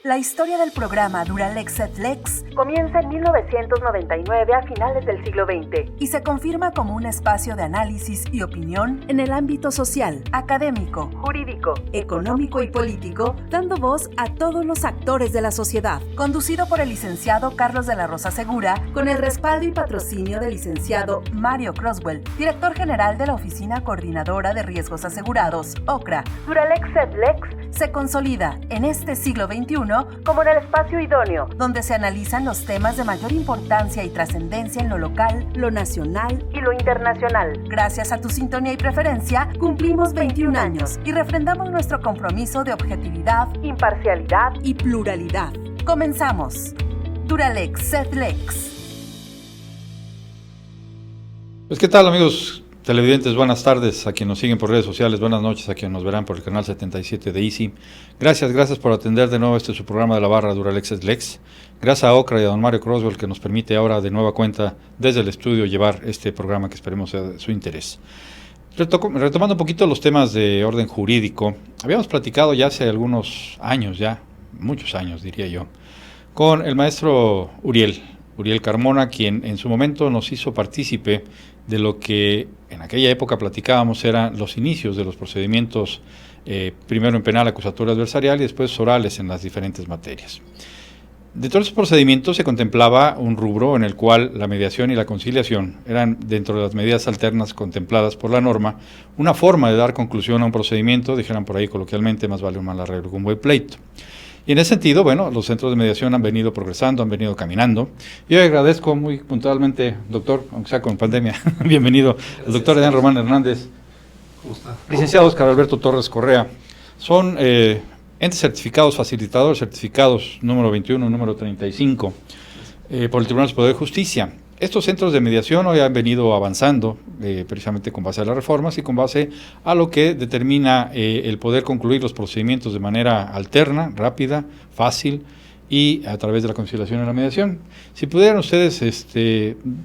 La historia del programa Duralex et Lex comienza en 1999 a finales del siglo XX y se confirma como un espacio de análisis y opinión en el ámbito social, académico, jurídico, económico y político, dando voz a todos los actores de la sociedad. Conducido por el licenciado Carlos de la Rosa Segura, con el respaldo y patrocinio del licenciado Mario Croswell, director general de la Oficina Coordinadora de Riesgos Asegurados, OCRA. Duralex et Lex se consolida en este siglo XXI como en el espacio idóneo, donde se analizan los temas de mayor importancia y trascendencia en lo local, lo nacional y lo internacional. Gracias a tu sintonía y preferencia, cumplimos 21 años y refrendamos nuestro compromiso de objetividad, imparcialidad y pluralidad. Comenzamos. Duralex et Lex. Pues qué tal, amigos televidentes, buenas tardes a quienes nos siguen por redes sociales, buenas noches a quienes nos verán por el canal 77 de Easy. Gracias por atender de nuevo su programa de la barra Duralex et Lex. Gracias a Ocra y a don Mario Croswell que nos permite ahora de nueva cuenta desde el estudio llevar este programa que esperemos sea de su interés. Retomando un poquito los temas de orden jurídico, habíamos platicado ya hace algunos años, muchos años diría yo, con el maestro Uriel Carmona, quien en su momento nos hizo partícipe de lo que en aquella época platicábamos eran los inicios de los procedimientos, primero en penal, acusatorio adversarial y después orales en las diferentes materias. De todos esos procedimientos se contemplaba un rubro en el cual la mediación y la conciliación eran, dentro de las medidas alternas contempladas por la norma, una forma de dar conclusión a un procedimiento, dijeran por ahí coloquialmente, más vale un mal arreglo que un buen pleito. Y en ese sentido, bueno, los centros de mediación han venido progresando, han venido caminando. Yo agradezco muy puntualmente, doctor, aunque sea con pandemia, bienvenido, el doctor Adrián Román Hernández. ¿Cómo está? Licenciado Oscar Alberto Torres Correa. Son entes certificados, facilitadores certificados número 21, número 35, por el Tribunal Superior de Justicia. Estos centros de mediación hoy han venido avanzando precisamente con base a las reformas y con base a lo que determina el poder concluir los procedimientos de manera alterna, rápida, fácil y a través de la conciliación y la mediación. Si pudieran ustedes,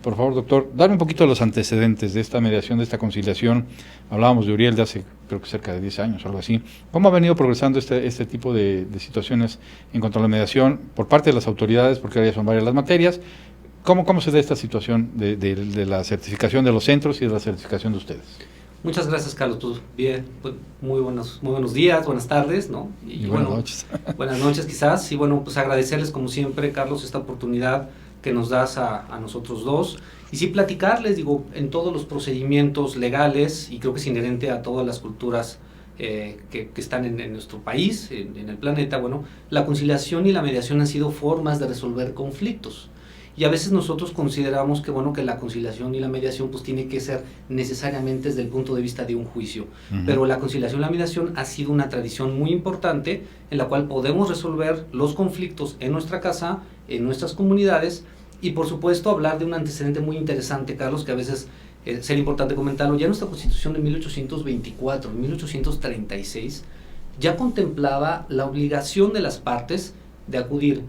por favor, doctor, darme un poquito de los antecedentes de esta mediación, de esta conciliación. Hablábamos de Uriel de hace, creo que cerca de 10 años o algo así. ¿Cómo ha venido progresando este tipo de situaciones en cuanto a la mediación por parte de las autoridades, porque ahora ya son varias las materias? ¿Cómo se da esta situación de la certificación de los centros y de la certificación de ustedes? Muchas gracias, Carlos. Pues bien, pues muy buenos días, buenas tardes, ¿no? Y buenas noches. Buenas noches quizás. Y bueno, pues agradecerles como siempre, Carlos, esta oportunidad que nos das a nosotros dos. Y sí platicarles, digo, en todos los procedimientos legales, y creo que es inherente a todas las culturas que están en nuestro país, en el planeta, bueno, la conciliación y la mediación han sido formas de resolver conflictos. Y a veces nosotros consideramos que bueno que la conciliación y la mediación pues tiene que ser necesariamente desde el punto de vista de un juicio. Uh-huh. Pero la conciliación y la mediación ha sido una tradición muy importante en la cual podemos resolver los conflictos en nuestra casa, en nuestras comunidades y por supuesto hablar de un antecedente muy interesante, Carlos, que a veces sería importante comentarlo. Ya nuestra Constitución de 1824, 1836, ya contemplaba la obligación de las partes de acudir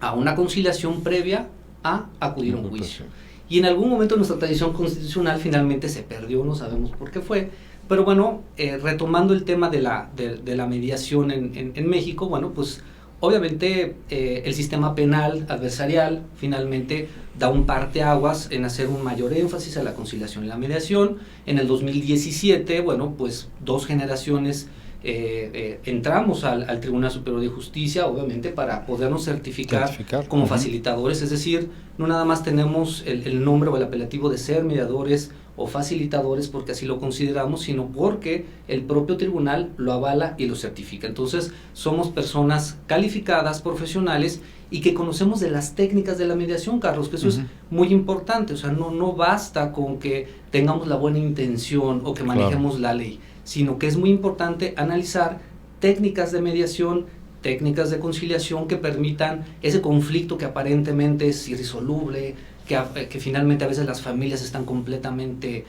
a una conciliación previa a acudir a un juicio. Y en algún momento nuestra tradición constitucional finalmente se perdió, no sabemos por qué fue, pero bueno, retomando el tema de la mediación en México, bueno, pues obviamente el sistema penal adversarial finalmente da un parteaguas en hacer un mayor énfasis a la conciliación y la mediación. En el 2017, bueno, pues 2 generaciones entramos al Tribunal Superior de Justicia, obviamente para podernos certificar como facilitadores, es decir, no nada más tenemos el nombre o el apelativo de ser mediadores o facilitadores porque así lo consideramos, sino porque el propio tribunal lo avala y lo certifica. Entonces, somos personas calificadas, profesionales y que conocemos de las técnicas de la mediación, Carlos, que eso es muy importante, o sea, no basta con que tengamos la buena intención o que manejemos la ley, sino que es muy importante analizar técnicas de mediación, técnicas de conciliación que permitan ese conflicto que aparentemente es irresoluble, que finalmente a veces las familias están completamente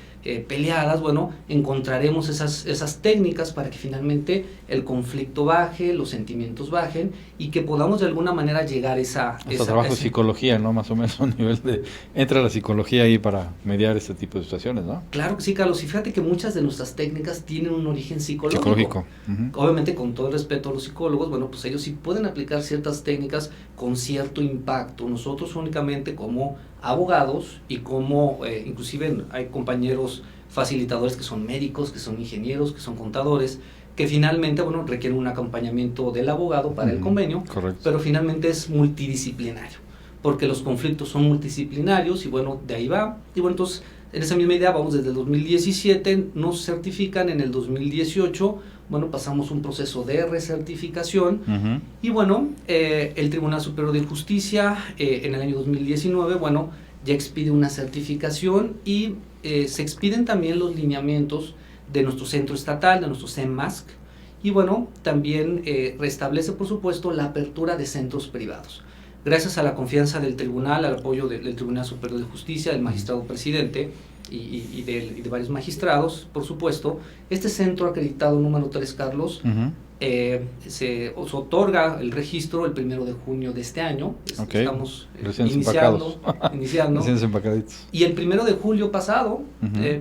peleadas, bueno, encontraremos esas técnicas para que finalmente el conflicto baje, los sentimientos bajen y que podamos de alguna manera llegar a esa trabajo de psicología, ¿no? Más o menos un nivel de... Entra la psicología ahí para mediar este tipo de situaciones, ¿no? Claro que sí, Carlos, y fíjate que muchas de nuestras técnicas tienen un origen psicológico. Obviamente, con todo el respeto a los psicólogos, bueno, pues ellos sí pueden aplicar ciertas técnicas con cierto impacto. Nosotros únicamente como abogados y como, inclusive hay compañeros facilitadores que son médicos, que son ingenieros, que son contadores, que finalmente, bueno, requieren un acompañamiento del abogado para el convenio, correcto. Pero finalmente es multidisciplinario, porque los conflictos son multidisciplinarios y bueno, de ahí va. Y bueno, entonces, en esa misma idea, vamos desde el 2017, nos certifican en el 2018, bueno, pasamos un proceso de recertificación y bueno, el Tribunal Superior de Justicia en el año 2019, bueno, ya expide una certificación y se expiden también los lineamientos de nuestro centro estatal, de nuestro CEMASC, y bueno, también restablece, por supuesto, la apertura de centros privados. Gracias a la confianza del tribunal, al apoyo del Tribunal Superior de Justicia, del magistrado presidente y de varios magistrados, por supuesto, este centro acreditado número 3, Carlos, se otorga el registro el 1 de junio de este año. Estamos iniciando. Recién empacaditos. Y el 1 de julio pasado,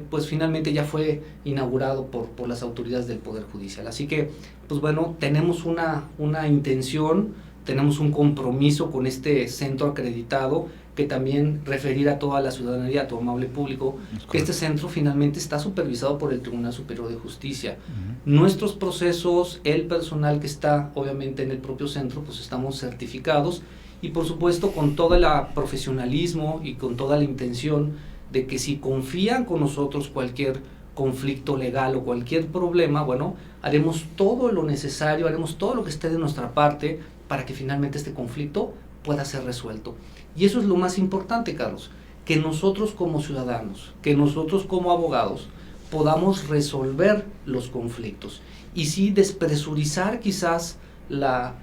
pues finalmente ya fue inaugurado por las autoridades del Poder Judicial. Así que, pues bueno, tenemos una intención, tenemos un compromiso con este centro acreditado, que también referir a toda la ciudadanía, a todo amable público, que este centro finalmente está supervisado por el Tribunal Superior de Justicia. Nuestros procesos, el personal que está obviamente en el propio centro, pues estamos certificados y por supuesto con todo el profesionalismo y con toda la intención de que si confían con nosotros cualquier conflicto legal o cualquier problema, bueno, haremos todo lo necesario, haremos todo lo que esté de nuestra parte para que finalmente este conflicto pueda ser resuelto. Y eso es lo más importante, Carlos, que nosotros como ciudadanos, que nosotros como abogados podamos resolver los conflictos y sí despresurizar quizás la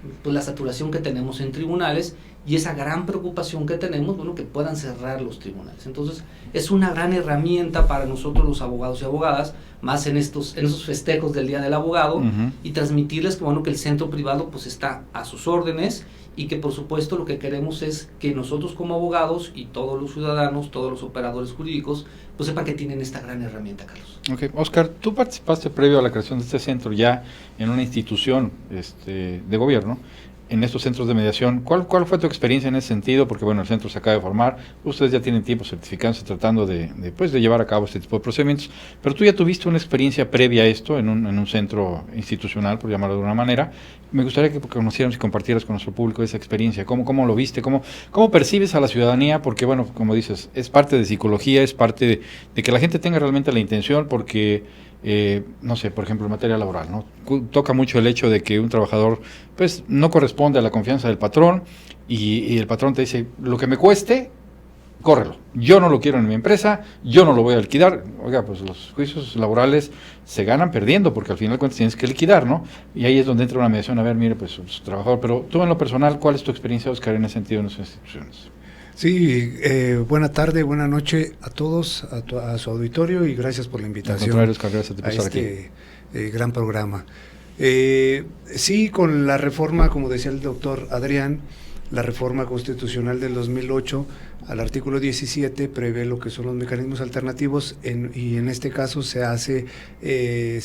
saturación que tenemos en tribunales y esa gran preocupación que tenemos, bueno, que puedan cerrar los tribunales. Entonces, es una gran herramienta para nosotros los abogados y abogadas, más en esos festejos del Día del Abogado, y transmitirles que, bueno, que el centro privado pues está a sus órdenes y que por supuesto lo que queremos es que nosotros como abogados y todos los ciudadanos, todos los operadores jurídicos, pues sepan que tienen esta gran herramienta, Carlos. Ok, Oscar, tú participaste previo a la creación de este centro ya en una institución de gobierno, en estos centros de mediación. ¿Cuál fue tu experiencia en ese sentido? Porque bueno, el centro se acaba de formar, ustedes ya tienen tiempo certificándose, tratando de llevar a cabo este tipo de procedimientos, pero tú ya tuviste una experiencia previa a esto en un centro institucional, por llamarlo de una manera. Me gustaría que conocieras y compartieras con nuestro público esa experiencia, cómo lo viste, cómo percibes a la ciudadanía, porque bueno, como dices, es parte de psicología, es parte de que la gente tenga realmente la intención, porque no sé, por ejemplo, en materia laboral, ¿no? Toca mucho el hecho de que un trabajador pues no corresponde a la confianza del patrón y el patrón te dice, lo que me cueste, córrelo, yo no lo quiero en mi empresa, yo no lo voy a liquidar. Oiga, pues los juicios laborales se ganan perdiendo, porque al final de cuentas tienes que liquidar, ¿no? Y ahí es donde entra una mediación, a ver, mire, pues su trabajador, pero tú en lo personal, ¿cuál es tu experiencia, Oscar, en ese sentido en nuestras instituciones? Sí, buena tarde, buena noche a todos, a su auditorio, y gracias por la invitación a este gran programa. Sí, con la reforma, como decía el doctor Adrián, la reforma constitucional del 2008, al artículo 17 prevé lo que son los mecanismos alternativos y en este caso se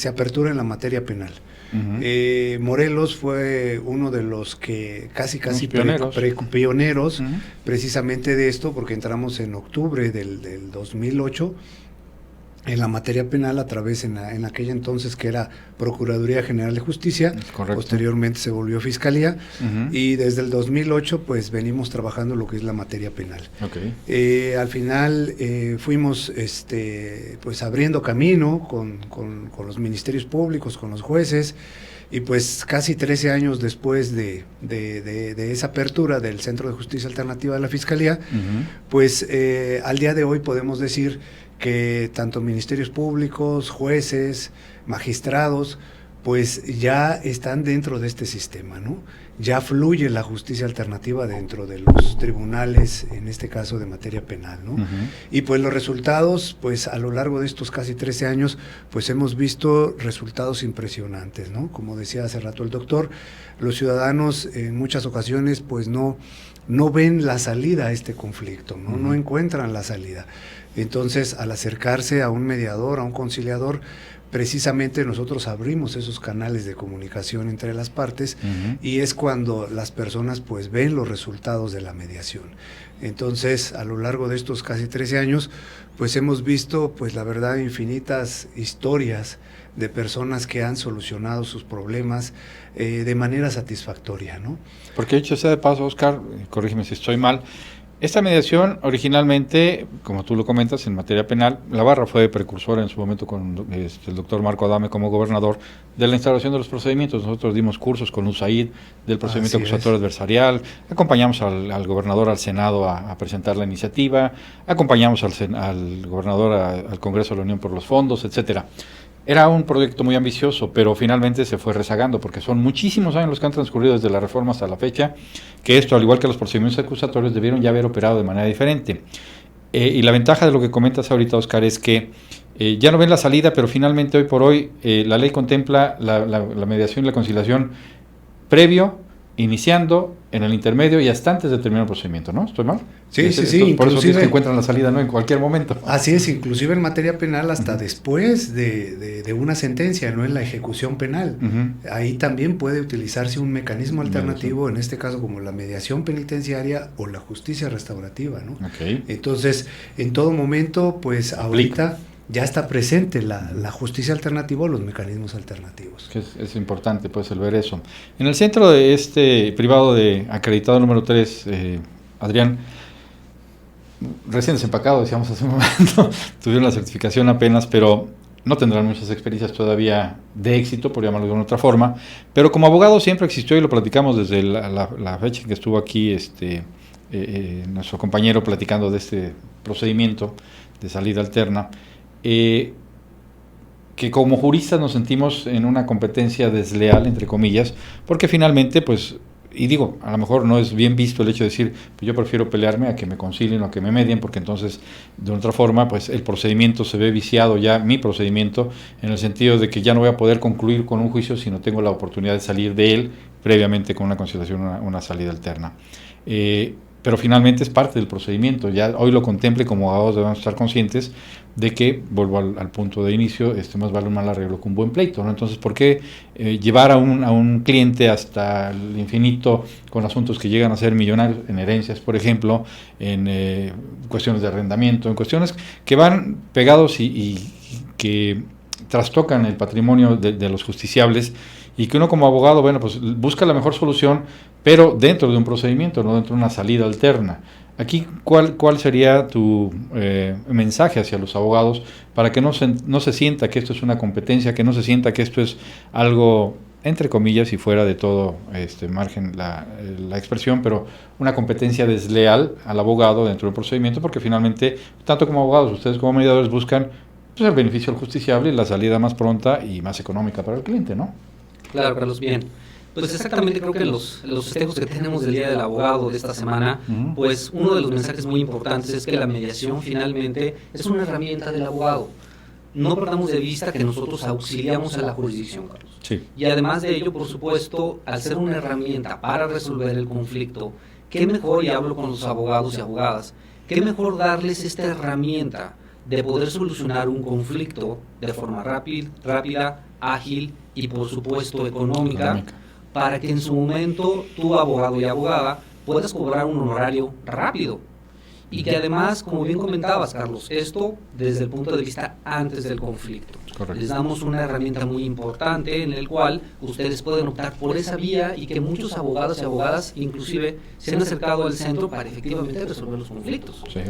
apertura en la materia penal. Morelos fue uno de los que casi pioneros precisamente de esto, porque entramos en octubre del 2008 en la materia penal a través en aquella entonces que era Procuraduría General de Justicia, posteriormente se volvió Fiscalía, y desde el 2008 pues venimos trabajando lo que es la materia penal. Al final fuimos pues abriendo camino con los ministerios públicos, con los jueces, y pues casi 13 años después de esa apertura del Centro de Justicia Alternativa de la Fiscalía, pues al día de hoy podemos decir que tanto ministerios públicos, jueces, magistrados, pues ya están dentro de este sistema, ¿no? Ya fluye la justicia alternativa dentro de los tribunales, en este caso de materia penal, ¿no? Y pues los resultados, pues a lo largo de estos casi 13 años, pues hemos visto resultados impresionantes, ¿no? Como decía hace rato el doctor, los ciudadanos en muchas ocasiones pues no ven la salida a este conflicto, ¿no? No encuentran la salida. Entonces, al acercarse a un mediador, a un conciliador, precisamente nosotros abrimos esos canales de comunicación entre las partes y es cuando las personas pues ven los resultados de la mediación. Entonces, a lo largo de estos casi 13 años, pues hemos visto, pues la verdad, infinitas historias de personas que han solucionado sus problemas de manera satisfactoria, ¿no? Porque dicho sea de paso, Oscar, corrígeme si estoy mal, esta mediación originalmente, como tú lo comentas, en materia penal, la barra fue precursora en su momento con el doctor Marco Adame como gobernador de la instalación de los procedimientos. Nosotros dimos cursos con USAID del procedimiento acusatorio adversarial, acompañamos al gobernador al Senado a presentar la iniciativa, acompañamos al gobernador al Congreso de la Unión por los fondos, etcétera. Era un proyecto muy ambicioso, pero finalmente se fue rezagando, porque son muchísimos años los que han transcurrido desde la reforma hasta la fecha, que esto, al igual que los procedimientos acusatorios, debieron ya haber operado de manera diferente. Y la ventaja de lo que comentas ahorita, Oscar, es que ya no ven la salida, pero finalmente hoy por hoy la ley contempla la mediación y la conciliación previo, iniciando, en el intermedio y hasta antes de terminar el procedimiento, ¿no? ¿Estoy mal? Sí. Por eso es que encuentran la salida, ¿no? En cualquier momento. Así es, inclusive en materia penal hasta después de una sentencia, no en la ejecución penal. Ahí también puede utilizarse un mecanismo alternativo, en este caso como la mediación penitenciaria o la justicia restaurativa, ¿no? Entonces, en todo momento, pues ahorita ya está presente la justicia alternativa o los mecanismos alternativos. Es importante pues el ver eso. En el centro de este privado de acreditado número 3, Adrián, recién desempacado, decíamos hace un momento, tuvieron la certificación apenas, pero no tendrán muchas experiencias todavía de éxito, por llamarlo de una otra forma, pero como abogado siempre existió y lo platicamos desde la fecha en que estuvo aquí nuestro compañero platicando de este procedimiento de salida alterna, que como juristas nos sentimos en una competencia desleal, entre comillas, porque finalmente, pues, y digo, a lo mejor no es bien visto el hecho de decir, pues yo prefiero pelearme a que me concilien o a que me medien, porque entonces, de otra forma, pues el procedimiento se ve viciado ya, mi procedimiento, en el sentido de que ya no voy a poder concluir con un juicio si no tengo la oportunidad de salir de él previamente con una conciliación, una salida alterna. Pero finalmente es parte del procedimiento, ya hoy lo contemple como abogados debemos estar conscientes de que, vuelvo al punto de inicio, más vale un mal arreglo que un buen pleito, ¿no? Entonces, ¿por qué llevar a un cliente hasta el infinito con asuntos que llegan a ser millonarios, en herencias, por ejemplo, en cuestiones de arrendamiento, en cuestiones que van pegados y que trastocan el patrimonio de los justiciables, y que uno como abogado, bueno, pues busca la mejor solución, pero dentro de un procedimiento, no dentro de una salida alterna? Aquí, ¿cuál sería tu mensaje hacia los abogados para que no se sienta que esto es una competencia, que no se sienta que esto es algo, entre comillas, y fuera de todo margen la expresión, pero una competencia desleal al abogado dentro del procedimiento, porque finalmente, tanto como abogados, ustedes como mediadores buscan pues, el beneficio al justiciable y la salida más pronta y más económica para el cliente, ¿no? Claro, Carlos, bien. Pues exactamente, creo que los festejos que tenemos del Día del Abogado de esta semana, pues uno de los mensajes muy importantes es que la mediación finalmente es una herramienta del abogado. No perdamos de vista que nosotros auxiliamos a la jurisdicción, Carlos. Sí. Y además de ello, por supuesto, al ser una herramienta para resolver el conflicto, qué mejor, y hablo con los abogados y abogadas, qué mejor darles esta herramienta de poder solucionar un conflicto de forma rápida, ágil y por supuesto económica, para que en su momento tú, abogado y abogada, puedas cobrar un honorario rápido. Y que además, como bien comentabas, Carlos, esto desde el punto de vista antes del conflicto. Correcto. Les damos una herramienta muy importante en el cual ustedes pueden optar por esa vía y que muchos abogados y abogadas inclusive se han acercado al centro para efectivamente resolver los conflictos. Sí.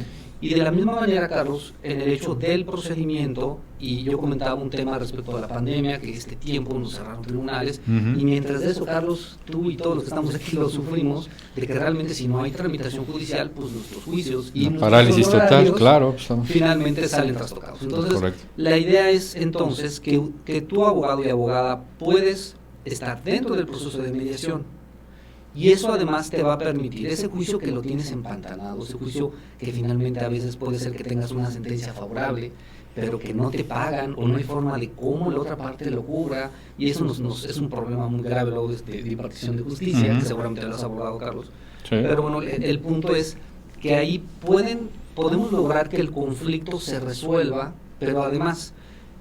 Y de la misma manera, Carlos, en el hecho del procedimiento, y yo comentaba un tema respecto a la pandemia, que este tiempo nos cerraron tribunales, y mientras de eso, Carlos, tú y todos los que estamos aquí lo sufrimos, de que realmente si no hay tramitación judicial, pues nuestros juicios y nuestros parálisis total, claro, finalmente salen trastocados. Entonces, la idea es entonces que tu abogado y abogada puedes estar dentro del proceso de mediación. Y eso además te va a permitir ese juicio que lo tienes empantanado, ese juicio que finalmente a veces puede ser que tengas una sentencia favorable, pero que no te pagan o no hay forma de cómo la otra parte lo cubra, y eso es un problema muy grave luego de impartición de justicia, que seguramente lo has abordado, Carlos. Sí. Pero bueno, el punto es que ahí podemos lograr que el conflicto se resuelva, pero además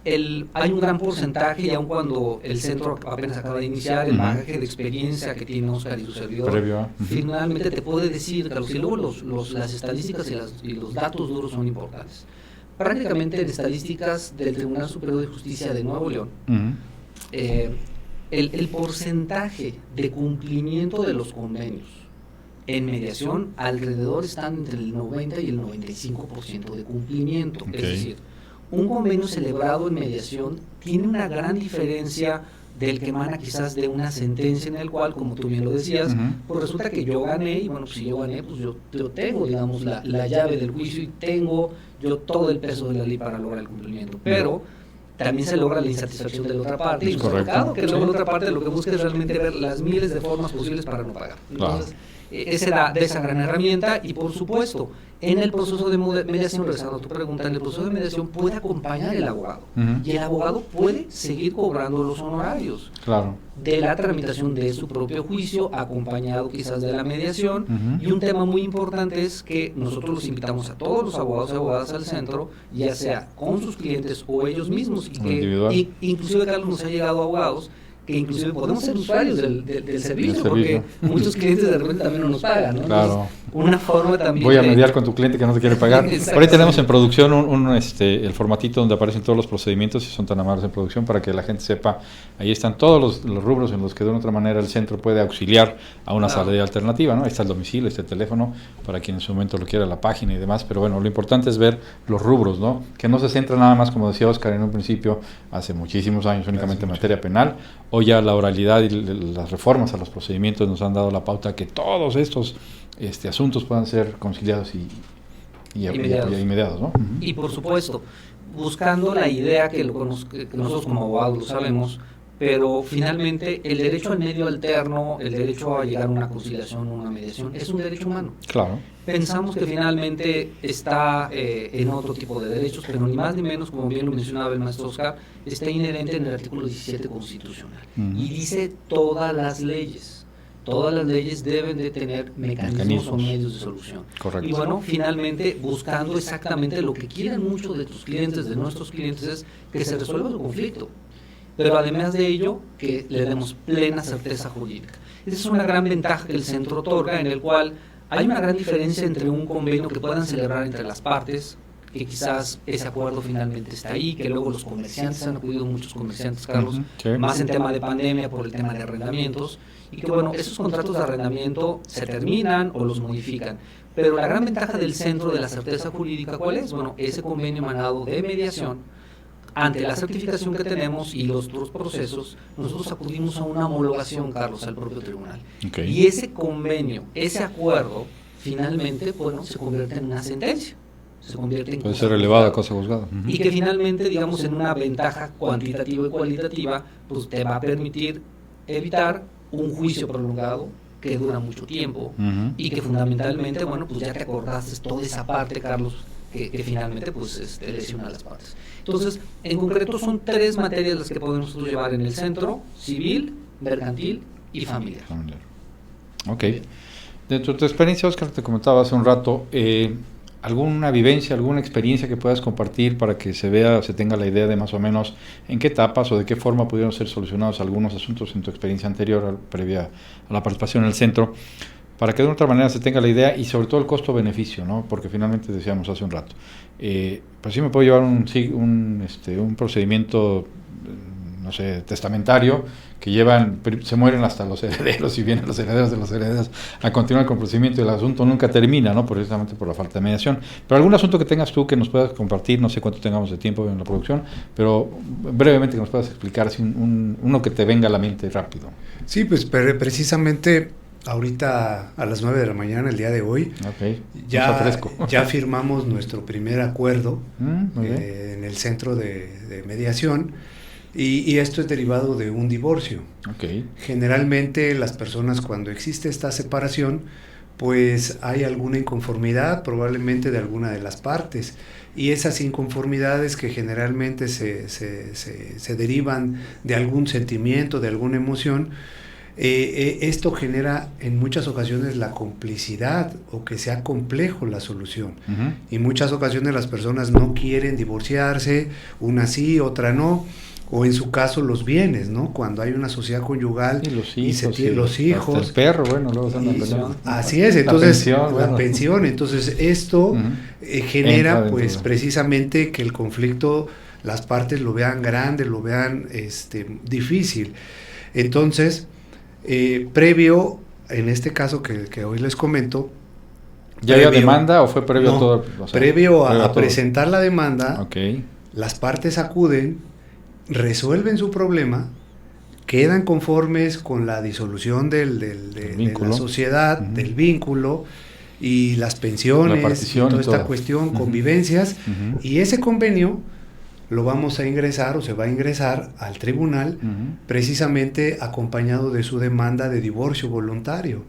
hay un gran porcentaje, y aun cuando el centro apenas acaba de iniciar, el bagaje de experiencia que tiene Oscar y su servidor, finalmente te puede decir, Carlos, y luego las estadísticas y los datos duros son importantes. Prácticamente en estadísticas del Tribunal Superior de Justicia de Nuevo León, el porcentaje de cumplimiento de los convenios en mediación alrededor están entre el 90 y el 95% de cumplimiento, es decir, un convenio celebrado en mediación tiene una gran diferencia del que emana quizás de una sentencia en el cual, como tú bien lo decías, pues resulta que yo gané, y bueno, pues si yo gané, pues yo tengo, digamos, la llave del juicio y tengo yo todo el peso de la ley para lograr el cumplimiento, pero también se logra la insatisfacción de la otra parte, y que luego la otra parte lo que busca es realmente ver las miles de formas posibles para no pagar. Entonces, esa da de esa gran herramienta, y por supuesto, en el proceso de mediación, regresando a tu pregunta, en el proceso de mediación puede acompañar el abogado, y el abogado puede seguir cobrando los honorarios de la tramitación de su propio juicio, acompañado quizás de la mediación, y un tema muy importante es que nosotros los invitamos a todos los abogados y abogadas al centro, ya sea con sus clientes o ellos mismos, y que inclusive, Carlos, nos ha llegado abogados que inclusive podemos ser usuarios del servicio, porque muchos clientes de repente también no nos pagan, ¿no? Claro. Entonces, una forma también voy a mediar con tu cliente que no te quiere pagar. Por ahí tenemos en producción el formatito donde aparecen todos los procedimientos, si son tan amables en producción, para que la gente sepa. Ahí están todos los rubros en los que de una otra manera el centro puede auxiliar a una salida alternativa, ¿no? Ahí está el domicilio, está el teléfono, para quien en su momento lo quiera, la página y demás, pero bueno, lo importante es ver los rubros, ¿no? Que no se centra nada más, como decía Oscar en un principio, hace muchísimos años únicamente en materia penal. Hoy ya la oralidad y las reformas a los procedimientos nos han dado la pauta que todos estos asuntos puedan ser conciliados y mediados, ¿no? Y por supuesto, buscando la idea que nosotros como abogados lo sabemos, pero finalmente el derecho al medio alterno, el derecho a llegar a una conciliación o una mediación, es un derecho humano. Claro. Pensamos que finalmente está en otro tipo de derechos, pero ni más ni menos, como bien lo mencionaba el maestro Oscar, está inherente en el artículo 17 constitucional. Y dice todas las leyes deben de tener mecanismos o medios de solución. Correcto. Y bueno, finalmente buscando exactamente lo que quieren muchos de tus clientes, de nuestros clientes, es que se resuelva su conflicto. Pero además de ello, que le demos plena certeza jurídica. Esa es una gran ventaja que el centro otorga, en el cual hay una gran diferencia entre un convenio que puedan celebrar entre las partes, que quizás ese acuerdo finalmente está ahí, que luego los comerciantes, han acudido muchos comerciantes, Carlos, más en tema de pandemia por el tema de arrendamientos, y que bueno, esos contratos de arrendamiento se terminan o los modifican. Pero la gran ventaja del centro de la certeza jurídica, ¿cuál es? Bueno, ese convenio emanado de mediación, ante la certificación que tenemos y los otros procesos, nosotros acudimos a una homologación, Carlos, al propio tribunal. Y ese convenio, ese acuerdo, finalmente, bueno, se convierte en una sentencia. Puede ser elevada a cosa juzgada. Y que finalmente, digamos, en una ventaja cuantitativa y cualitativa, pues te va a permitir evitar un juicio prolongado que dura mucho tiempo y que fundamentalmente, bueno, pues ya te acordaste toda esa parte, Carlos, que finalmente pues lesiona a las partes. Entonces, en concreto son 3 materias las que podemos nosotros llevar en el centro: civil, mercantil y familiar. Ok. Dentro de tu experiencia, Oscar, te comentaba hace un rato, ¿alguna vivencia, alguna experiencia que puedas compartir para que se vea, se tenga la idea de más o menos en qué etapas o de qué forma pudieron ser solucionados algunos asuntos en tu experiencia anterior, previa a la participación en el centro, para que de otra manera se tenga la idea y sobre todo el costo-beneficio, ¿no? Porque finalmente decíamos hace un rato, pues sí me puedo llevar un procedimiento no sé, testamentario, que se mueren hasta los herederos y vienen los herederos de los herederos a continuar con el procedimiento y el asunto nunca termina, ¿no? Precisamente por la falta de mediación. Pero algún asunto que tengas tú que nos puedas compartir, no sé cuánto tengamos de tiempo en la producción, pero brevemente que nos puedas explicar así uno que te venga a la mente rápido. Sí, pues precisamente ahorita a las 9 de la mañana, el día de hoy, ya firmamos nuestro primer acuerdo en el centro de mediación. Y esto es derivado de un divorcio. Okay. Generalmente las personas, cuando existe esta separación, pues hay alguna inconformidad probablemente de alguna de las partes, y esas inconformidades que generalmente se derivan de algún sentimiento, de alguna emoción, esto genera en muchas ocasiones la complicidad o que sea complejo la solución. Y en muchas ocasiones las personas no quieren divorciarse, una sí, otra no. O en su caso los bienes, ¿no? Cuando hay una sociedad conyugal y se tienen los hijos. El perro, bueno, luego se andan peleando. Así es, entonces la pensión, entonces esto genera pues precisamente que el conflicto, las partes lo vean grande, lo vean difícil. Entonces, previo, en este caso que hoy les comento, ¿ya había demanda o fue previo a todo? O sea, previo a presentar la demanda, las partes acuden, resuelven su problema, quedan conformes con la disolución de la sociedad, del vínculo y las pensiones, y toda esta cuestión, convivencias, y ese convenio lo vamos a ingresar o se va a ingresar al tribunal precisamente acompañado de su demanda de divorcio voluntario.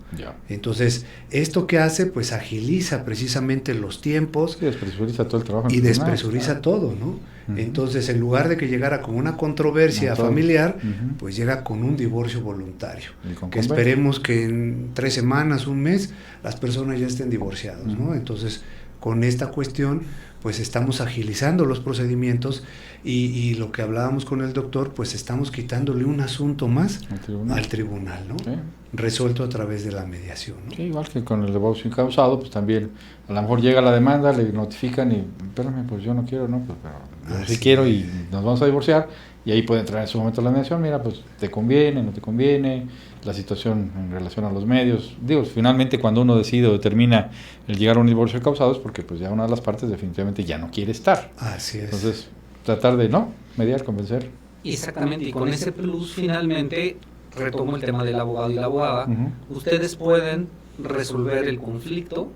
Entonces, ¿esto qué hace? Pues agiliza precisamente los tiempos. Sí, despresuriza todo el trabajo. Y despresuriza todo, ¿no? Entonces, en lugar de que llegara con una controversia familiar, pues llega con un divorcio voluntario. Que esperemos que en 3 semanas, un mes, las personas ya estén divorciados, ¿no? Entonces, con esta cuestión, pues estamos agilizando los procedimientos y lo que hablábamos con el doctor, pues estamos quitándole un asunto más al tribunal, ¿no? Sí. Resuelto a través de la mediación, ¿no? Sí, igual que con el divorcio incausado, pues también a lo mejor llega la demanda, le notifican y, espérame, pues yo no quiero, ¿no? Pues, pero yo sí quiero y nos vamos a divorciar, y ahí puede entrar en su momento la mediación, mira, pues te conviene, no te conviene, la situación en relación a los medios. Digo, finalmente cuando uno decide o determina el llegar a un divorcio causado es porque pues ya una de las partes definitivamente ya no quiere estar. Así es. Entonces, tratar de, mediar, convencer. Exactamente, y con ese plus finalmente, retomo el tema del abogado y la abogada, ustedes pueden resolver el conflicto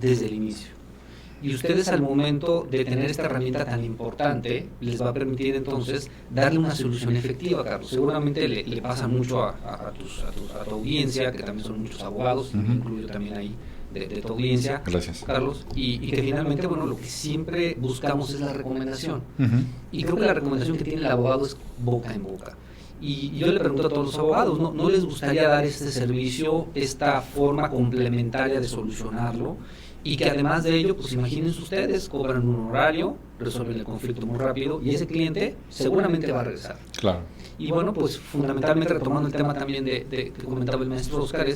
desde el inicio. Y ustedes al momento de tener esta herramienta tan importante, les va a permitir entonces darle una solución efectiva, Carlos. Seguramente le pasa mucho a tu audiencia, que también son muchos abogados, incluyo también ahí de tu audiencia. Gracias, Carlos, y que finalmente, bueno, lo que siempre buscamos es la recomendación. Y creo que la recomendación que tiene el abogado es boca en boca. Y yo le pregunto a todos los abogados, ¿no les gustaría dar este servicio, esta forma complementaria de solucionarlo? Y que además de ello, pues imagínense ustedes, cobran un horario, resuelven el conflicto muy rápido y ese cliente seguramente va a regresar. Claro. Y bueno, pues fundamentalmente retomando el tema también que comentaba el maestro Oscar,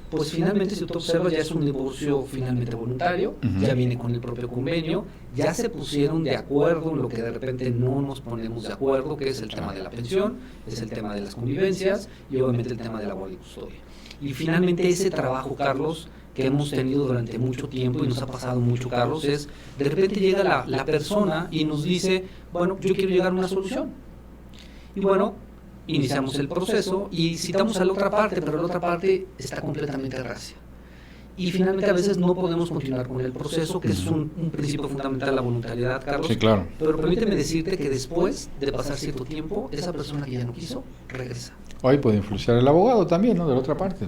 pues finalmente si tú observas ya es un divorcio finalmente voluntario, ya viene con el propio convenio, ya se pusieron de acuerdo en lo que de repente no nos ponemos de acuerdo, que es el tema de la pensión, es el tema de las convivencias y obviamente el tema de la guardia y custodia. Y finalmente ese trabajo, Carlos, que hemos tenido durante mucho tiempo y nos ha pasado mucho, Carlos, es de repente llega la persona y nos dice, bueno, yo quiero llegar a una solución. Y bueno, iniciamos el proceso y citamos a la otra parte, pero la otra parte está completamente reacia. Y finalmente a veces no podemos continuar con el proceso, que es un principio fundamental de la voluntariedad, Carlos. Sí, claro. Pero permíteme decirte que después de pasar cierto tiempo, esa persona que ya no quiso, regresa. Hoy puede influenciar el abogado también, ¿no? De la otra parte.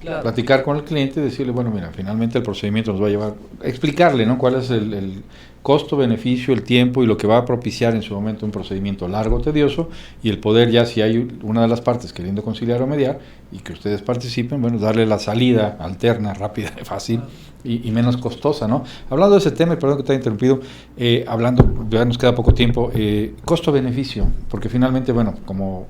Claro. Platicar con el cliente y decirle, bueno, mira, finalmente el procedimiento nos va a llevar, explicarle, ¿no? Cuál es el costo, beneficio, el tiempo y lo que va a propiciar en su momento un procedimiento largo, tedioso, y el poder ya, si hay una de las partes queriendo conciliar o mediar y que ustedes participen, bueno, darle la salida alterna, rápida, fácil y menos costosa, ¿no? Hablando de ese tema, y perdón que te haya interrumpido, ya nos queda poco tiempo, costo-beneficio, porque finalmente, bueno, como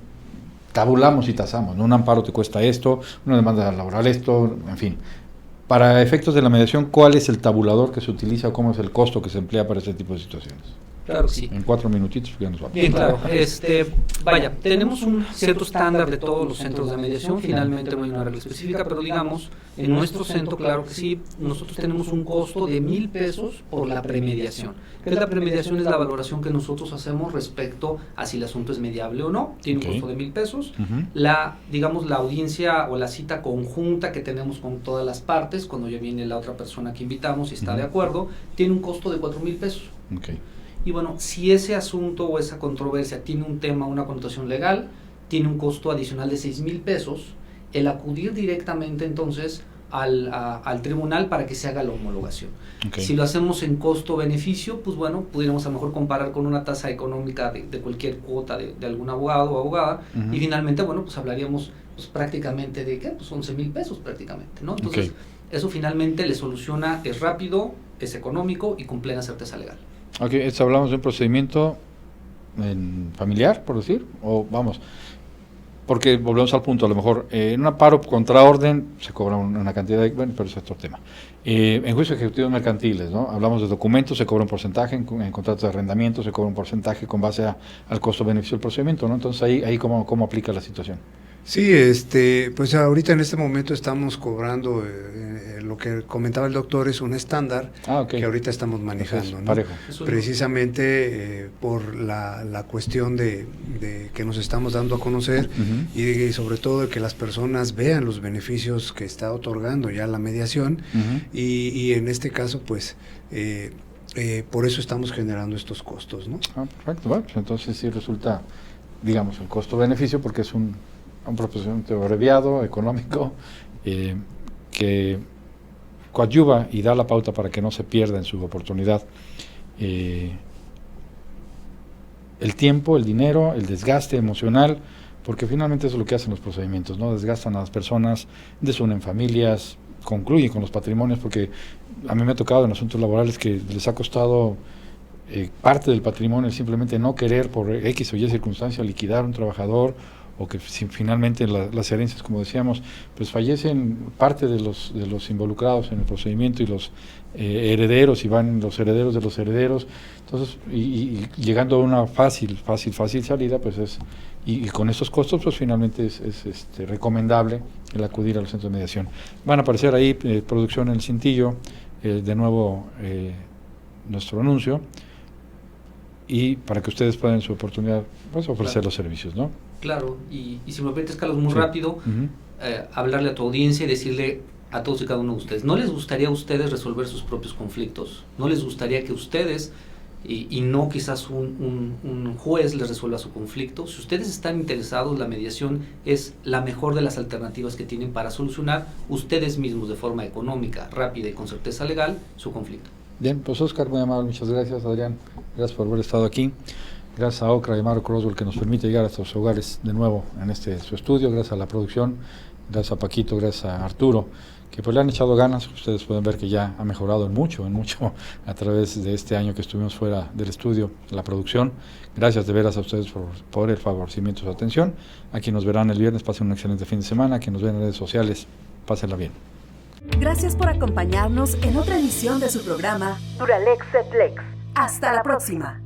tabulamos y tasamos, ¿no? Un amparo te cuesta esto, una demanda laboral esto, en fin. Para efectos de la mediación, ¿cuál es el tabulador que se utiliza o cómo es el costo que se emplea para este tipo de situaciones? Claro que sí. En 4 minutitos, ya nos vamos. Bien, claro. Vaya, tenemos un cierto estándar de todos los centros de mediación, finalmente no hay una regla específica, pero digamos, en nuestro centro, claro que sí, nosotros tenemos un costo de 1,000 pesos por la premediación. ¿Qué es la premediación? Es la valoración que nosotros hacemos respecto a si el asunto es mediable o no. Tiene un costo de 1,000 pesos. La audiencia o la cita conjunta que tenemos con todas las partes, cuando ya viene la otra persona que invitamos y está de acuerdo, tiene un costo de 4,000 pesos. Y bueno, si ese asunto o esa controversia tiene un tema, una connotación legal, tiene un costo adicional de 6,000 pesos, el acudir directamente entonces al tribunal para que se haga la homologación. Si lo hacemos en costo-beneficio, pues bueno, pudiéramos a lo mejor comparar con una tasa económica de cualquier cuota de algún abogado o abogada, y finalmente, bueno, pues hablaríamos pues prácticamente de, ¿qué? Pues 11,000 pesos prácticamente, ¿no? Entonces, eso finalmente le soluciona, es rápido, es económico y con plena certeza legal. Hablamos de un procedimiento familiar, por decir, o vamos, porque volvemos al punto, a lo mejor en un amparo contra orden se cobra una cantidad de, bueno, pero ese es otro tema. En juicios ejecutivos mercantiles, ¿no? Hablamos de documentos, se cobra un porcentaje, en contratos de arrendamiento se cobra un porcentaje con base al costo-beneficio del procedimiento, ¿no? Entonces ahí ¿cómo aplica la situación? Sí, pues ahorita en este momento estamos cobrando, lo que comentaba el doctor es un estándar que ahorita estamos manejando, ¿no? Precisamente por la cuestión de que nos estamos dando a conocer y sobre todo de que las personas vean los beneficios que está otorgando ya la mediación y en este caso pues por eso estamos generando estos costos, ¿no? Perfecto, bueno, pues entonces sí resulta, digamos, el costo-beneficio porque es un procedimiento abreviado, económico, que coadyuva y da la pauta para que no se pierda en su oportunidad el tiempo, el dinero, el desgaste emocional, porque finalmente eso es lo que hacen los procedimientos, ¿no? Desgastan a las personas, desunen familias, concluyen con los patrimonios, porque a mí me ha tocado en asuntos laborales que les ha costado parte del patrimonio simplemente no querer por X o Y circunstancia liquidar a un trabajador, o que finalmente las herencias, como decíamos, pues fallecen parte de los involucrados en el procedimiento y los herederos, y van los herederos de los herederos, entonces, y llegando a una fácil salida, pues y con estos costos, pues finalmente es recomendable el acudir a los centros de mediación. Van a aparecer ahí, producción en el cintillo, de nuevo nuestro anuncio, y para que ustedes puedan en su oportunidad pues ofrecer los servicios, ¿no? Claro, y si me permites, Carlos, muy rápido, hablarle a tu audiencia y decirle a todos y cada uno de ustedes, ¿no les gustaría a ustedes resolver sus propios conflictos? ¿No les gustaría que ustedes, y no quizás un juez les resuelva su conflicto? Si ustedes están interesados, la mediación es la mejor de las alternativas que tienen para solucionar ustedes mismos de forma económica, rápida y con certeza legal su conflicto. Bien, pues Oscar, muy amable, muchas gracias. Adrián, gracias por haber estado aquí. Gracias a Ocra y Maro Croswell que nos permite llegar a estos hogares de nuevo en su estudio, gracias a la producción, gracias a Paquito, gracias a Arturo, que pues le han echado ganas. Ustedes pueden ver que ya ha mejorado en mucho a través de este año que estuvimos fuera del estudio, la producción. Gracias de veras a ustedes por el favorecimiento de su atención. Aquí nos verán el viernes, pasen un excelente fin de semana, que nos ven en redes sociales, pásenla bien. Gracias por acompañarnos en otra edición de su programa Duralex et Lex. Hasta la próxima.